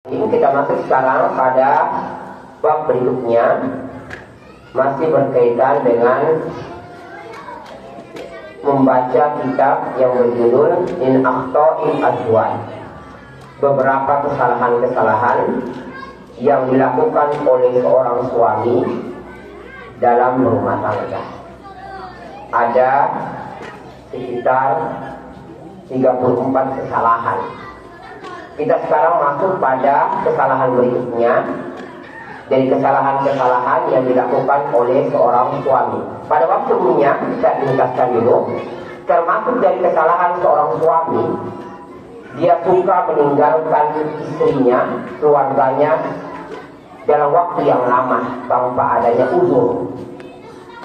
Ini kita masuk sekarang pada bab berikutnya, masih berkaitan dengan membaca kitab yang berjudul In Akhta'il Azwaj, beberapa kesalahan-kesalahan yang dilakukan oleh seorang suami dalam berumah tangga. Ada sekitar 34 kesalahan. Kita sekarang masuk pada kesalahan berikutnya, dari kesalahan-kesalahan yang dilakukan oleh seorang suami. Pada waktu sebelumnya kita ringkaskan dulu, termasuk dari kesalahan seorang suami, dia suka meninggalkan istrinya, keluarganya dalam waktu yang lama tanpa adanya uzur.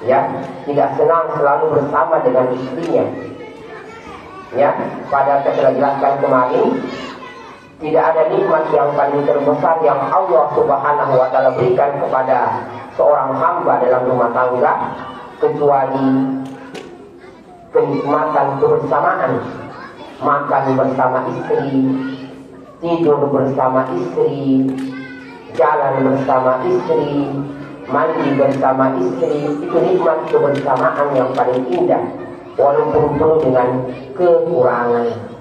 Ya, tidak senang selalu bersama dengan istrinya. Ya, pada kita jelaskan kemarin, tidak ada nikmat yang paling terbesar yang Allah Subhanahu wa Ta'ala berikan kepada seorang hamba dalam rumah tangga kecuali kenikmatan kebersamaan. Makan bersama istri, tidur bersama istri, jalan bersama istri, mandi bersama istri. Itu nikmat kebersamaan yang paling indah, walaupun penuh dengan kekurangan.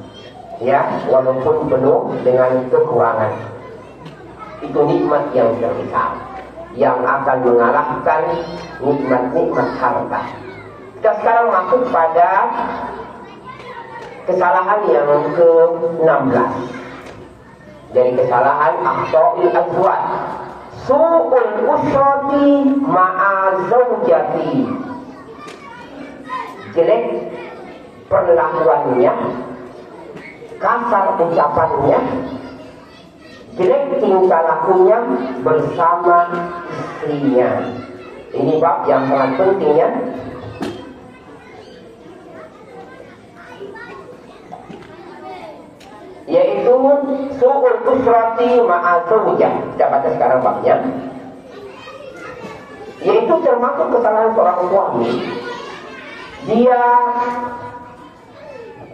Ya, walaupun penuh dengan kekurangan. Itu nikmat yang terbesar, yang akan mengalahkan nikmat-nikmat harta. Kita sekarang masuk pada kesalahan yang ke-16 dari kesalahan Akhta'il Azwaj, Su'ul usrati ma'a zawjati. Jelek perlakuannya, kasar ucapannya, jelek tingkah lakunya bersama istrinya. Ini bab yang sangat penting, ya. Yaitu su'ul usrati ma'a zawjah. Kita baca sekarang babnya. Yaitu termasuk kesalahan seorang suami, dia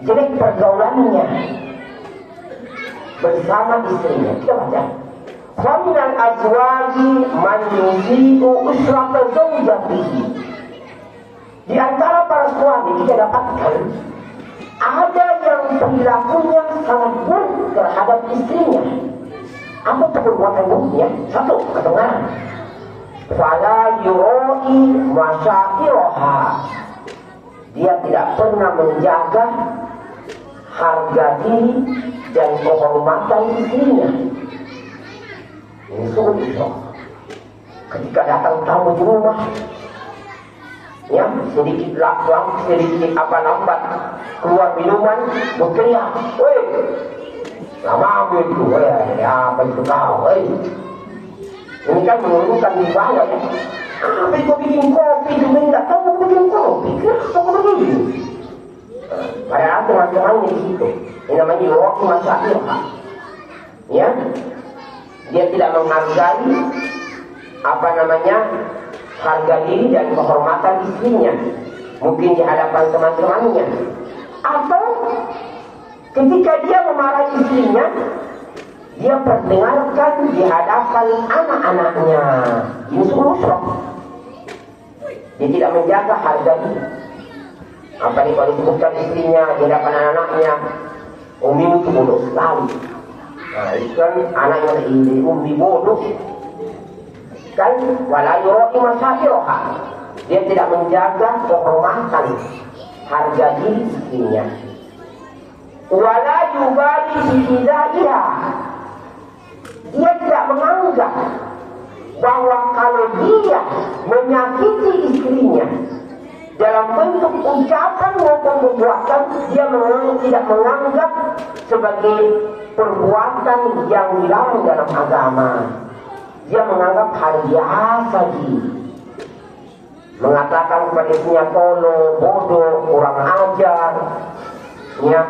jelek pergaulannya bersama istrinya. Kita baca. Faminal azwaji man yusi'u usrata zawjatihi. Di antara para suami kita dapatkan ada yang perilakunya sangat buruk terhadap istrinya. Apa perbuatan buruknya? Satu, kedengaran. Fala yuroi masya'iroha. Dia tidak pernah menjaga harga diri dan kehormatan istrinya. Ini sulit. Ketika datang tamu di rumah, ya, sedikit lambat keluar minuman, berteriak, "Woi, lama ambil itu, apa itu kau, Ini kan menurunkan di bawah, ya. Apa kau bikin kopi, itu tidak tahu kau bikin kopi, kenapa kau begini? Padahal teman-temannya di situ. Ini namanya roh masyarakat. Ya, dia tidak menghargai harga diri dan kehormatan istrinya, mungkin di hadapan teman-temannya, atau ketika dia memarahi istrinya, dia perdengarkan di hadapan anak-anaknya. Ini sungguh shock. Dia tidak menjaga harga diri. Apa nih kalau disebutkan istrinya di hadapan anak-anaknya, Umi itu bodoh sekali. Nah, itu kan anaknya ini Umi bodoh. Kan wala yuroi masya'iroha. Dia tidak menjaga kehormatan harga diri istrinya. Wala yubali bi'idaiha. Dia tidak menganggap bahwa kalau dia menyakiti istrinya dalam bentuk ucapan maupun perbuatan, dia tidak menganggap sebagai perbuatan yang dilarang dalam agama. Dia menganggap hal biasa dia. Mengatakan kepada istrinya tolol, bodoh, kurang ajar, ya,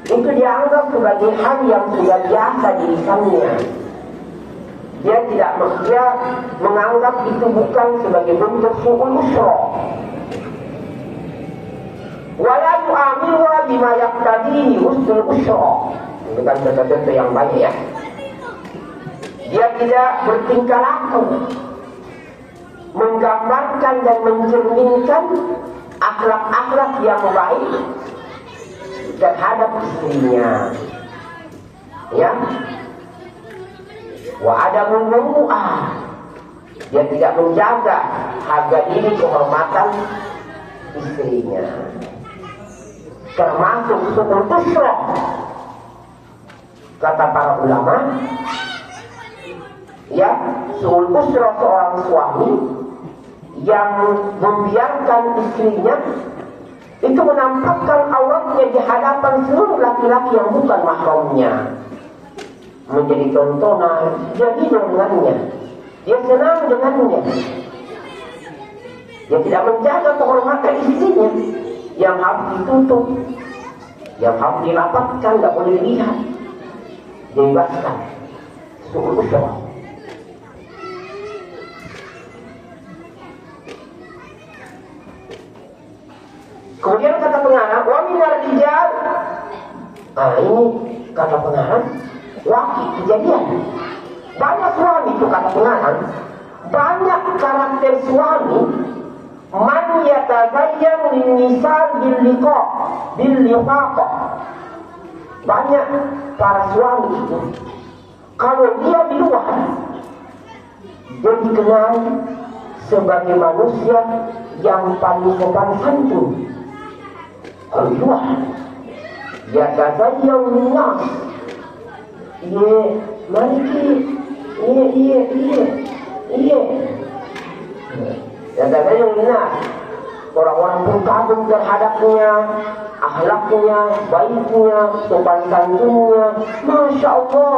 itu dianggap sebagai hal yang sudah biasa di lisannya. Dia menganggap itu bukan sebagai bentuk su'ul usra. Wala yu'amiluha bima yaqtadihi husnul usra. Itu kan contoh-contoh yang banyak, ya. Dia tidak bertingkah laku menggambarkan dan mencerminkan akhlak-akhlak yang baik terhadap istrinya. Ya, wa adamul muru'ah, dia tidak menjaga harga diri kehormatan istrinya, termasuk su'ul usrah. Kata para ulama, ya, su'ul usrah seorang suami yang membiarkan istrinya itu menampakkan auratnya di hadapan seluruh laki-laki yang bukan mahramnya, menjadi tontonan. Dia hidup dengannya, dia senang dengannya, dia tidak menjaga kehormatan istrinya yang harus ditutup, yang harus dirapatkan, tidak boleh dilihat, dibebaskan. Su'ul usrah. Kemudian kata pengarang, wa minar rijal. Nah, ini kata pengarang, wakil kejadian. Banyak suami itu kata pengarang, banyak karakter suami man yatazayyan linisal bil liqa. Banyak para suami itu kalau dia di luar dia dikenal sebagai manusia yang paling sopan santun. Kalau di luar dia tazayyan linas, iya maliki, iya ya tazayyan linas, orang-orang pun kagum terhadapnya, akhlaknya, baiknya, sopan santunnya, masya Allah.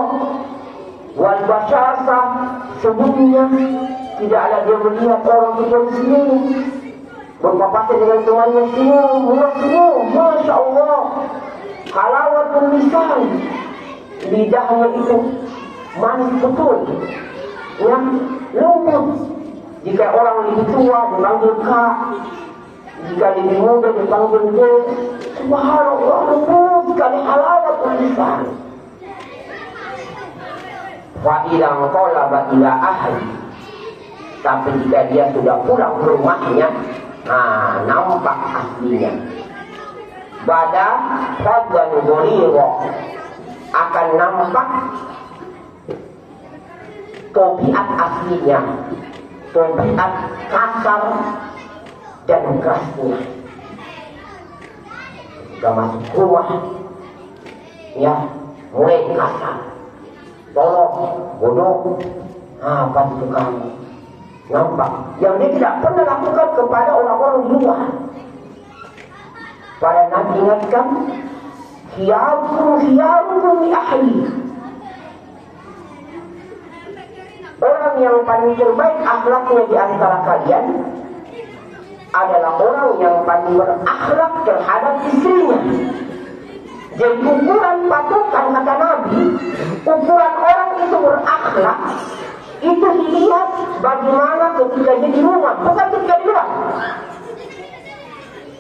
Wal basyasa, sebelumnya tidak ada dia melihat orang kecuali senyum, berpapasan dengan temannya senyum, masya Allah. Halawatul lisan, lidahnya itu manis betul, yang lembut. Jika orang lebih tua dipanggil kak, jika lebih muda dipanggil de. Subhanallah, lembut sekali halawatul lisan. Wa idza qalaba ila ahli, tapi jika dia sudah pulang ke rumahnya, nah nampak aslinya. Bada fadlan ghalira, akan nampak tabiat aslinya, tabiat kasar dan kerasnya. Jika masuk rumah, ya mulai kasar, tolong, bodoh, apa itu kamu? Nampak yang dia tidak pernah lakukan kepada orang-orang di luar. Pada Nabi ingatkan, khiyarukum li ahli. Orang yang paling terbaik akhlaknya di antara kalian adalah orang yang paling berakhlak terhadap istrinya. Jadi ukuran patokan kata Nabi, ukuran orang itu berakhlak itu dilihat bagaimana ketika dia di rumah, bukan ketika di luar.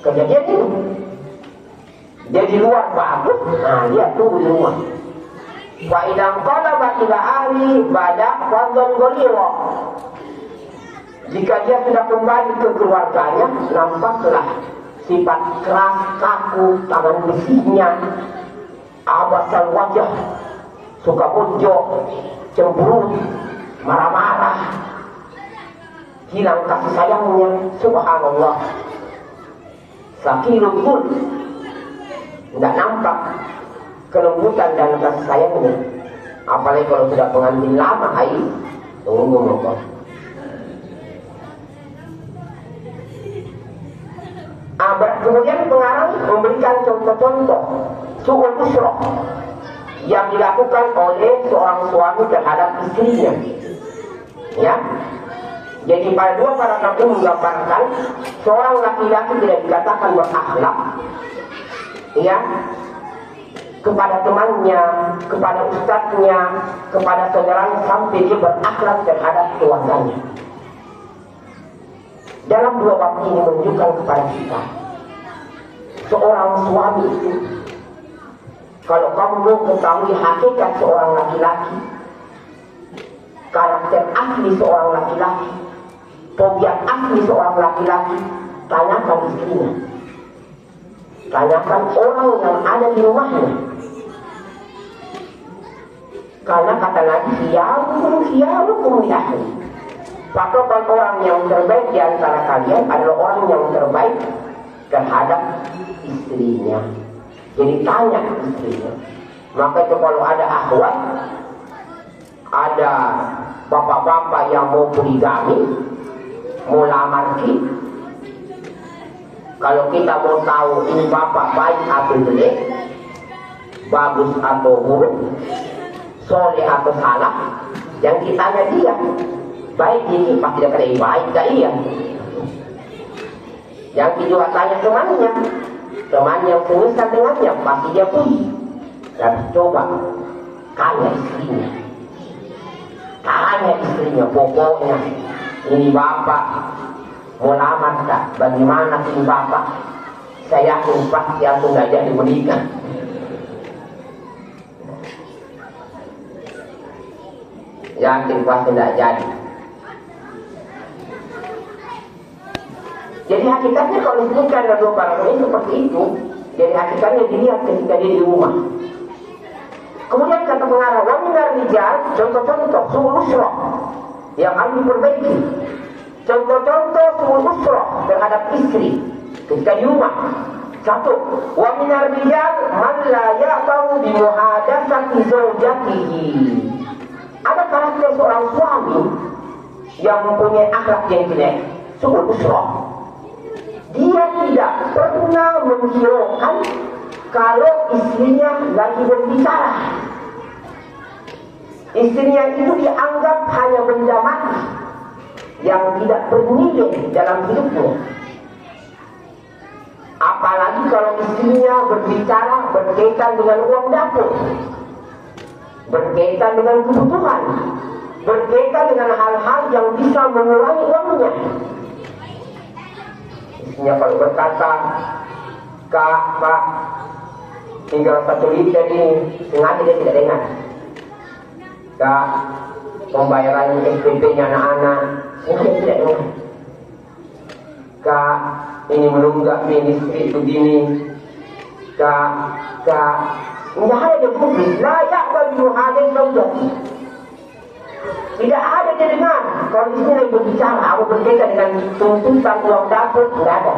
Kejadian itu dia di luar bagus, nah dia tunggu di rumah. Wa idang qalaba ila ahli bada fadlan ghalira. Jika dia sudah kembali ke keluarganya, nampaklah sifat keras, kaku, tangan besinya, abasal wajah, suka bonjok, cemberut, marah-marah, hilang kasih sayangnya. Subhanallah, sakilul kul, tidak nampak kelembutan dan kasih sayangnya. Apalagi kalau sudah pengantin lama, tunggu motor. Kemudian pengarang memberikan contoh-contoh su'ul usrah yang dilakukan oleh seorang suami terhadap istrinya. Ya, jadi pada dua paragraf itu menggambarkan seorang laki-laki tidak dikatakan berakhlak, ya, kepada temannya, kepada ustadznya, kepada saudaranya, sampai dia berakhlak terhadap keluarganya. Dalam dua bab ini menunjukkan kepada kita, seorang suami itu, kalau kamu mau ketahui hakikat seorang laki-laki, karakter asli seorang laki-laki, tobiat asli seorang laki-laki, tanyakan istrinya, tanyakan orang yang ada di rumahnya. Karena kata Nabi, khiyarukum li ahli. Patokan orang yang terbaik di antara kalian adalah orang yang terbaik terhadap istrinya. Jadi tanya istrinya. Maka itu kalau ada akhwat, ada bapak-bapak yang mau poligami, mau lamar ki, kalau kita mau tahu ini bapak baik atau jelek, bagus atau buruk, soleh atau salah, yang kita tanya dia, baik ini pasti dia kata baik gak iya. Yang kita tanya temannya, teman yang semisal dengannya pasti dia puji. Dan coba tanya istrinya, pokoknya ini bapak mau lamar tak? Bagaimana ini bapak? Saya yakin pasti aku nggak jadi menikah. Yakin pasti nggak jadi. Jadi hakikatnya kalau disebutkan dalam barang ini seperti itu, jadi hakikatnya dilihat ketika dia di rumah. Kemudian kata pengarah, wa minar rijal, contoh-contoh suul usrah yang harus diperbaiki. Contoh-contoh suul usrah terhadap istri ketika di rumah. Satu, wa minar rijal man la ya'bahu bi muhadatsati zawjatihi. Ada karakter seorang suami yang mempunyai akhlak yang jelek, suul usrah. Dia tidak pernah menghiraukan kalau istrinya lagi berbicara. Istrinya itu dianggap hanya benda mati yang tidak bernilai dalam hidupnya. Apalagi kalau istrinya berbicara berkaitan dengan uang dapur, berkaitan dengan kebutuhan, berkaitan dengan hal-hal yang bisa mengurangi uangnya. Istrinya kalau berkata, Kak, Pak, tinggal 1 liter ini, sengaja dia tidak dengar. Kak, pembayaran SPP-nya anak-anak, sengaja tidak dengar. Kak, ini menunggak ministri begini. Kak, tidak ada di publik, layak bagi muhadin saudara. Tidak ada dia dengar. Kalau di sini berbicara, aku berkaitan dengan tuntutan uang dapur, tidak ada.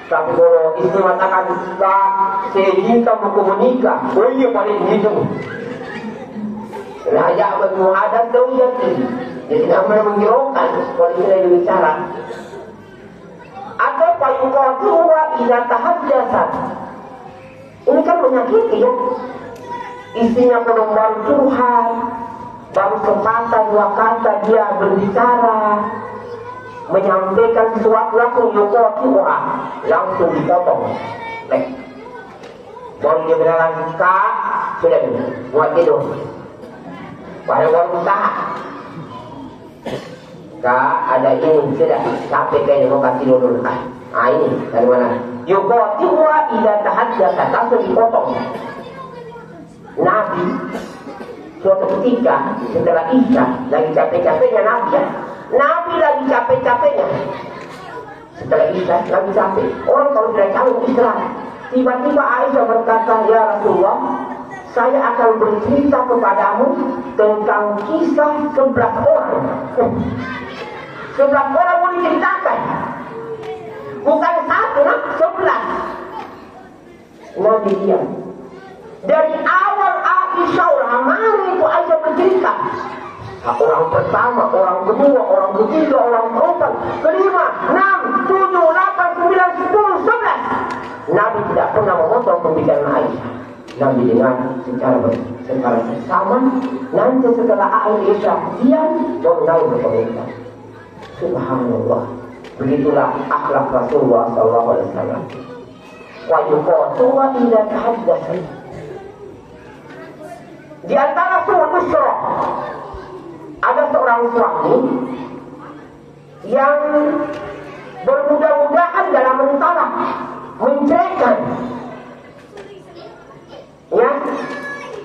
Tapi kalau istri mengatakan, Kak, saya minta mau menikah, oh iya paling gitu. Layak bagi muhadin saudara. Dia tidak pernah menghiraukan kalau di sini berbicara. Atau payungkoti wa idza tahaddatsa. Ini kan menyakiti ya. Istrinya belum baru curhat, baru kesempatan 2 kata dia berbicara, menyampaikan sesuatu langsung yukoti wa, langsung dipotong. Baru dia bilang, Kak, sudah buat tidur. Padahal baru usaha. Kak, ada ini, sudah capek kayaknya mau kasih dulu. Ini dari mana? Yukoti wa idza tahaddatsa, langsung dipotong. Nabi suatu ketika setelah Isya lagi capek-capeknya Nabi lagi capek-capeknya setelah Isya lagi capek. Orang kalau sudah capek istirahat. Tiba-tiba Aisyah berkata, ya Rasulullah, saya akan bercerita kepadamu tentang kisah 11 orang. 11 orang mau diceritakan, bukan 1, 11. Nabi diam. Dari awal Aisyah ramai itu Aisyah bercerita. Orang pertama, orang kedua, orang ketiga, orang keempat, kelima, 6, 7, 8, 9, 10, 11. Nabi tidak pernah memotong pembicaraan Aisyah. Nabi dengar secara bersama. Nanti setelah Aisyah diam, baru Nabi berkomentar. Subhanallah. Begitulah akhlak Rasulullah SAW. Wa yuqatu wa idza tahaddatsa. Di antara suul usrah ada seorang suami yang bermudah-mudahan dalam mentalak, menceraikan. Ya,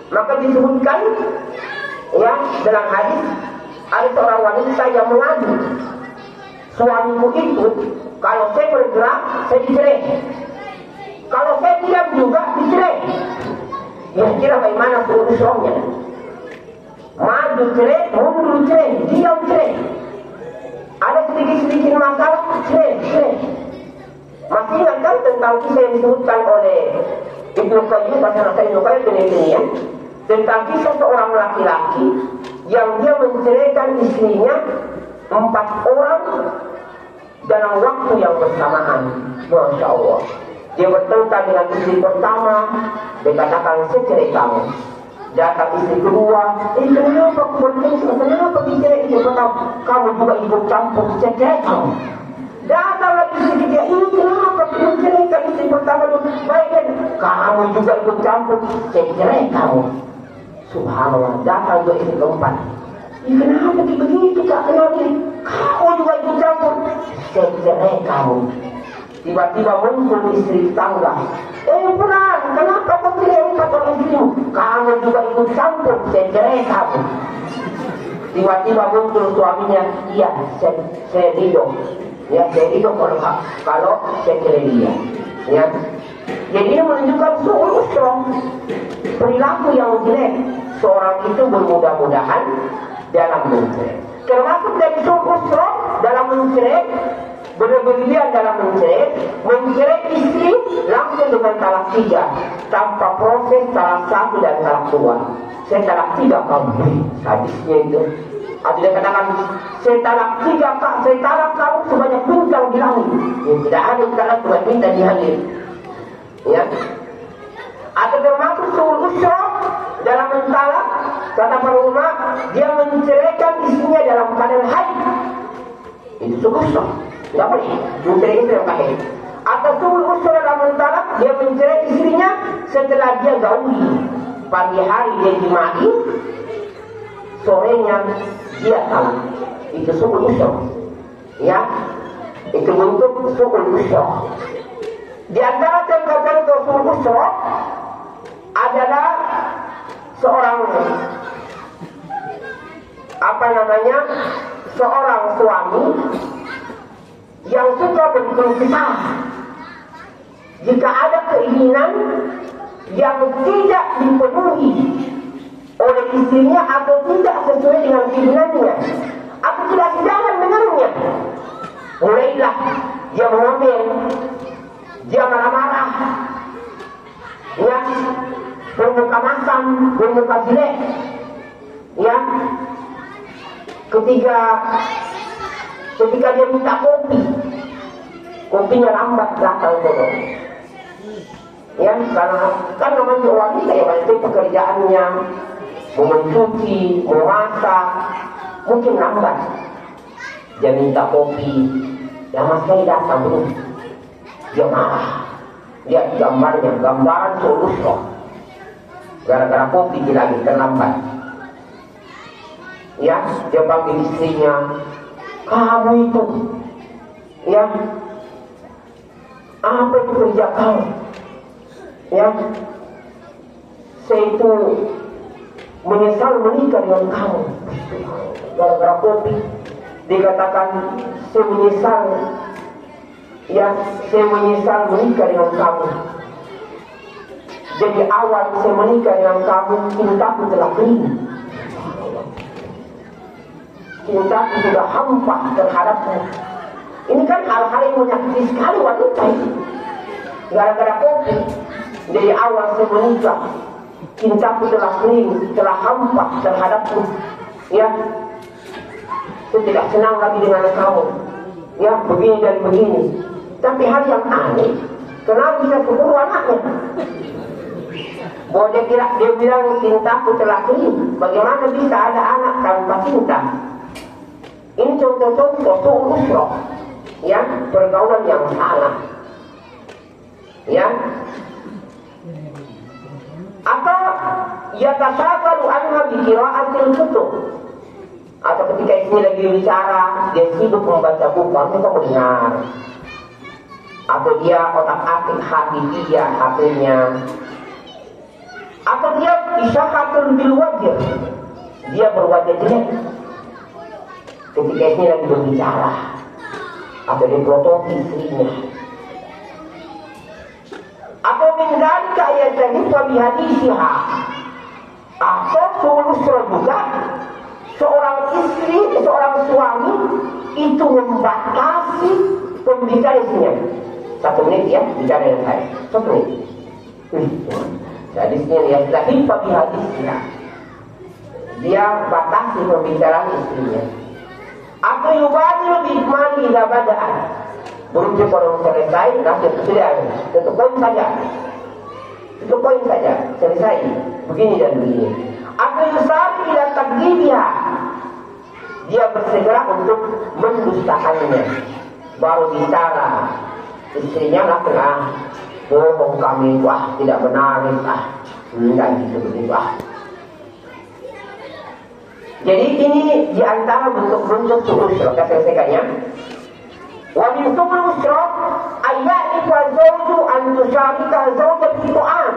maka disebutkan ya dalam hadis Ada seorang wanita yang mengadu, suamiku itu kalau saya bergerak saya dicerai, kalau saya diam juga dicerai. Ya kira bagaimana urusannya? Maju cerai, mundur cerai, diam cerai. Ada sedikit-sedikit masalah cerai. Masih ingat kan tentang kisah yang disebutkan oleh Ibnu Qayyim, bahasa Ibnu Qayyim ini ya, tentang kisah seorang laki-laki yang dia menceraikan istrinya 4 orang dalam waktu yang bersamaan. Masya Allah. Dia bertengkar dengan istri pertama, dia katakan saya cerai kamu. Datang istri kedua, kenapa bertengkar? Kenapa dicerai istri pertama? Kamu juga ikut campur, saya cerai kamu. Datang lagi istri ketiga, ini kenapa menceraikan istri pertama itu? Baik kan? Kamu juga ikut campur, saya cerai kamu. Subhanallah, datang ke istri keempat. Kenapa begitu Kak? Kenapa? Kamu juga ikut campur, saya cerai kamu. Tiba-tiba muncul istri tangga. Pulang, kenapa kau cerai 4 orang istrimu? Kamu juga ikut campur, saya cerai kamu. Tiba-tiba muncul suaminya, iya, saya ridho. Ya, saya ridho kalau saya cerai dia. Ya. Jadi ini menunjukkan suul usrah, perilaku yang jelek. Seorang itu bermudah-mudahan dalam mencerai. Termasuk dari suul usrah dalam mencerai, berlebihan dalam mencerai istri langsung dengan talak 3 tanpa proses talak 1 dan talak 2. Saya talak 3 kamu, habisnya itu. Atau dia katakan saya talak 3 Kak, saya talak kamu sebanyak bintang di langit. Ya, tidak ada talak sebanyak bintang di langit. Ya. Atau termasuk suul usrah dalam mentalak, kata para ulama, dia menceraikan istrinya dalam keadaan haid. Itu suul usrah. Tidak boleh mencerai istri yang haid. Atau suul usrah dalam mentalak, dia mencerai istrinya setelah dia gauli. Pagi hari dia jimai, sorenya dia talak. Itu suul usrah. Ya, itu bentuk suul usrah. Di antara contoh-contoh suul usrah adalah seorang seorang suami yang suka berkeluh kesah jika ada keinginan yang tidak dipenuhi oleh istrinya atau tidak sesuai dengan keinginannya atau tidak sejalan dengannya. Mulailah dia mengambil, dia marah-marah, ya, bermuka masam, bermuka jelek, ya. Ketika dia minta kopinya lambat datang dulu. Ya, karena kan namanya wanita ya, itu pekerjaannya mau mencuci, mau masak, mungkin lambat. Dia minta kopi, lama sekali datang dulu. Dia marah. Lihat gambaran suul usrah. Gara-gara kopi dia lagi terlambat. Ya, dia panggil istrinya, kamu itu, ya, apa itu kerja kamu? Ya, saya itu menyesal menikah dengan kamu. Gara-gara kopi, dikatakan saya menyesal. Ya, saya menyesal menikah dengan kamu. Jadi awal saya menikah dengan kamu, cintaku telah kering. Cintaku sudah hampa terhadapmu. Ini kan hal-hal yang menyakiti sekali wanita ini. Gara-gara kopi, dari awal saya menikah, cintaku telah kering, telah hampa terhadapmu. Ya, saya tidak senang lagi dengan kamu. Ya, begini dan begini. Tapi hal yang aneh, kenapa bisa 10 anaknya? Boleh dia bilang cintaku telah kering. Bagaimana bisa ada anak tanpa cinta? Ini contoh-contoh suul usrah, ya, pergaulan yang salah, ya. Atau yatasaqalu anha bi qira'atil kutub. Atau ketika istri lagi bicara, dia sibuk membaca buku, kamu dengar. Atau dia otak-atik hati dia, hatinya. Atau dia isyahatul bil wajh, dia berwajah jelek. ketika istri lagi berbicara atau diplototi istrinya, atau mendzalika yajtanibu bihadisiha, atau seluruh juga seorang istri, seorang suami itu membatasi pembicaraan istrinya. 1 menit ya, bicara dengan saya 1 menit. Jadi istrinya ya, tapi bihadisiha, dia batasi pembicaraan istrinya. Atau yubadi lebih mali badaan, berujuk orang selesai, nasib sudah tutup poin saja, tutup poin saja, selesai, begini dan begini. Atau yusari dan takdibia, dia bersegera untuk mendustakannya, baru bicara. Istrinya langsung bohong kami, wah tidak benar, enggak gitu begitu . Jadi ini diantara bentuk-bentuk su'ul usra. Saya selesaikannya. Wa min su'ul usra ayya'ni wa zawju an tusharika zawja fi ta'am.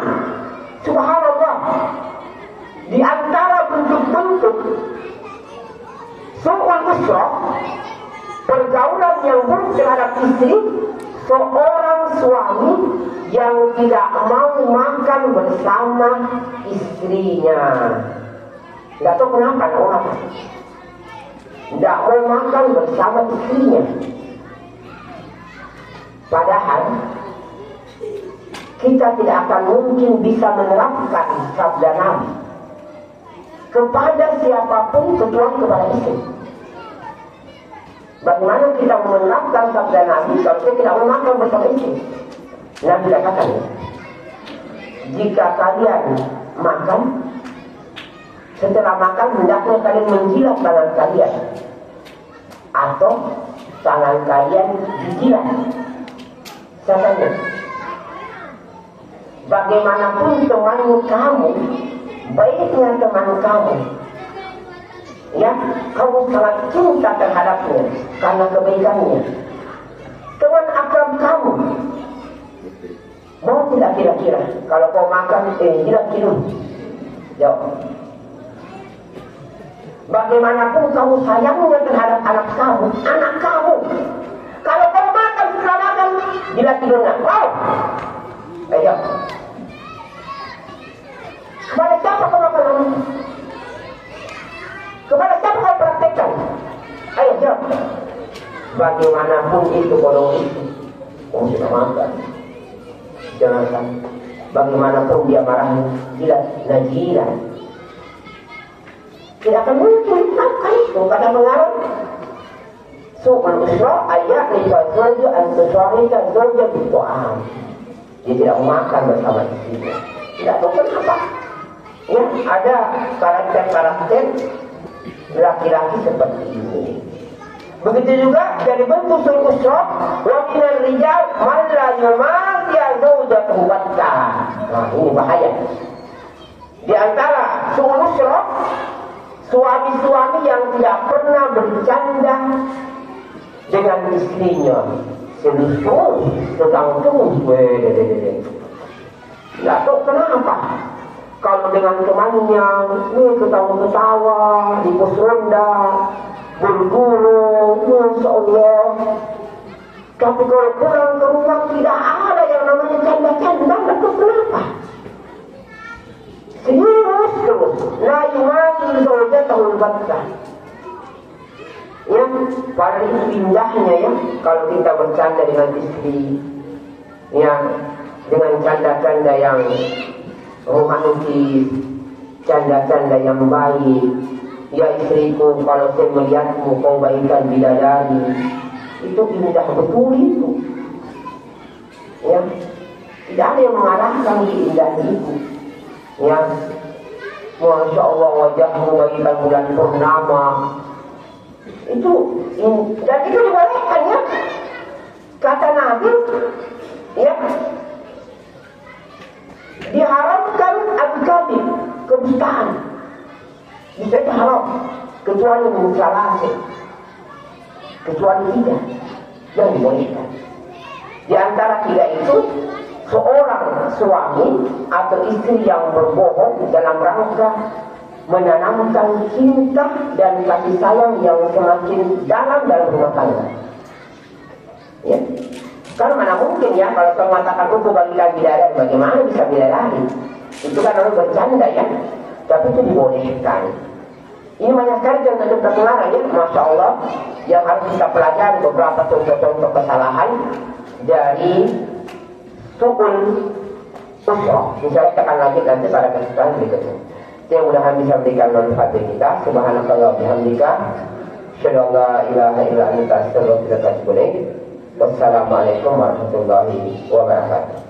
Subhanallah. Di antara bentuk-bentuk su'ul usra, pergaulan yang buruk terhadap istri, seorang suami yang tidak mau makan bersama istrinya. Tidak tahu kenapa orang tidak mau makan bersama istrinya. Padahal kita tidak akan mungkin bisa menerapkan sabda Nabi kepada siapapun kecuali kepada istri. Bagaimana kita menerapkan sabda Nabi kalau kita tidak mau makan bersama istri? Nabi katakan, jika kalian makan, setelah makan hendaknya kalian menjilat tangan kalian atau tangan kalian dijilat. Saya tanya, bagaimanapun teman kamu, baiknya teman kamu, ya, kamu sangat cinta terhadapnya karena kebaikannya. Teman akrab kamu, mau tidak kira-kira kalau kau makan jilat hidung? Jawab. Bagaimanapun kamu sayangnya terhadap anak kamu, kalau kamu makan setelah makan, jilat hidungnya. Wow. Ayo. Kepada siapa kau makan? Kepada siapa kau praktekkan? Ayo jawab. Bagaimanapun itu kalau itu, kamu sudah makan. Jangan sampai. Bagaimanapun dia marah, jilat, najiran. Tidak akan mungkin lakukan itu pada pengaruh su'ul usra ayat nifazulju antusyarika zulja bitu'am. Dia tidak makan bersama istrinya. Tidak tahu kenapa. Ya, ada karakter-karakter laki-laki seperti ini. Begitu juga dari bentuk su'ul usra, wa minal rijal man la yumaziya zawjatahu batta. Nah, ini bahaya. Di antara su'ul usra, suami-suami yang tidak pernah bercanda dengan istrinya, serius, sedang terus, tidak tahu kenapa. Kalau dengan temannya, ketawa-ketawa di pos ronda, berguru, Masya Allah. Tapi kalau pulang ke rumah tidak ada yang namanya canda-canda, tidak tahu kenapa. Serius terus, la yumazi zawjatahu batta. Ya, paling indahnya ya kalau kita bercanda dengan istri, ya, dengan canda-canda yang romantis, canda-canda yang baik. Ya istriku, kalau saya melihatmu kau bagaikan bidadari, itu indah betul itu. Ya, tidak ada yang mengarahkan indah itu. Ya, Masya Allah, wajahmu bagaikan bulan purnama. Itu, dan itu dibolehkan ya. Kata Nabi, ya, diharamkan al-kadhib, kedustaan. Bisa haram, kecuali mensalasi, kecuali 3 yang dibolehkan. Di antara 3 itu, seorang suami atau istri yang berbohong dalam rangka menanamkan cinta dan kasih sayang yang semakin dalam rumah tangga. Ya. Karena mana mungkin ya kalau saya mengatakan untuk bagikan bidadari, bagaimana bisa bidadari? Itu kan orang bercanda ya, tapi itu dibolehkan. Ini banyak sekali contoh-contoh pengarang ya, Masya Allah, yang harus kita pelajari beberapa contoh-contoh kesalahan dari sukun usroh. Misalnya kita akan lanjut nanti pada kesempatan berikutnya. Yang mudah-mudahan bisa memberikan manfaat bagi kita. Subhanakallah bihamdika, asyhadu an la ilaha illa anta, astaghfiruka wa atubu ilaik. Wassalamualaikum warahmatullahi wabarakatuh.